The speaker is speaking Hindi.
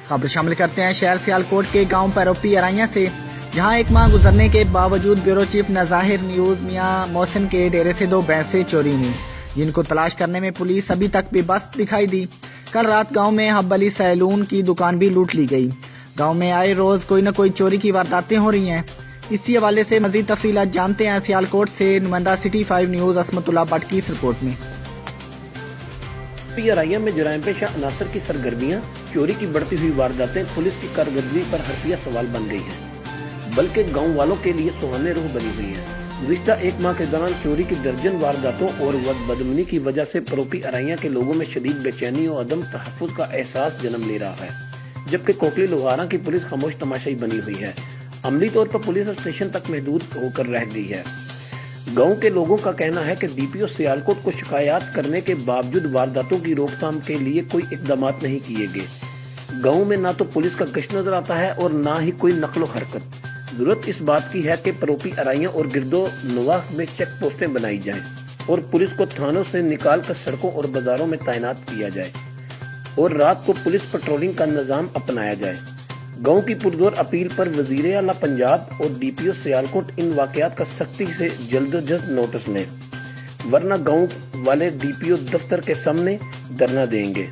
खबर शामिल करते हैं शहर सियालकोट के गांव पैरोपी अराइया से, जहां एक माह गुजरने के बावजूद ब्यूरो चीफ नज़ाहिर न्यूज मियां मोहसिन के डेरे से 2 भैंसें चोरी हुई, जिनको तलाश करने में पुलिस अभी तक बेबस दिखाई दी। कल रात गांव में हब अली सैलून की दुकान भी लूट ली गई। गांव में आए रोज कोई न कोई चोरी की वारदातें हो रही हैं। इसी हवाले से मजीद तफसीलात जानते हैं सियालकोट से नुमाइंदा सिटी 5 न्यूज असमतुल्लाह भट्ट की इस रिपोर्ट में। अराइया में जराइम पेशा अनासर की सरगर्मियां, चोरी की बढ़ती हुई वारदातें पुलिस की कारकर्दगी पर हर्फिया सवाल बन गई हैं, बल्कि गांव वालों के लिए सुहाने रूह बनी हुई है। गुज़िश्ता 1 माह के दौरान चोरी की दर्जन वारदातों और बदअमनी की वजह से पैरोपी अराइया के लोगों में शदीद बेचैनी और अदम तहफ़्फ़ुज़ का एहसास जन्म ले रहा है, जबकि कोटली लोहारा की पुलिस खामोश तमाशाई बनी हुई है। अमली तौर पर पुलिस स्टेशन तक महदूद होकर रह गई है। गांव के लोगों का कहना है कि डीपीओ सियालकोट को शिकायत करने के बावजूद वारदातों की रोकथाम के लिए कोई इकदाम नहीं किए गए। गांव में ना तो पुलिस का गश्त नजर आता है और ना ही कोई नकलो हरकत। जरूरत इस बात की है कि पैरोपी अराइया और गिरदो नवाह में चेक पोस्टें बनाई जाएं और पुलिस को थानों से निकाल कर सड़कों और बाजारों में तैनात किया जाए और रात को पुलिस पेट्रोलिंग का निजाम अपनाया जाए। गांव की पुरजोर अपील पर वजीर आला पंजाब और डीपीओ सियालकोट इन वाकयात का सख्ती से जल्द अज जल्द नोटिस लें, वरना गांव वाले डीपीओ दफ्तर के सामने धरना देंगे।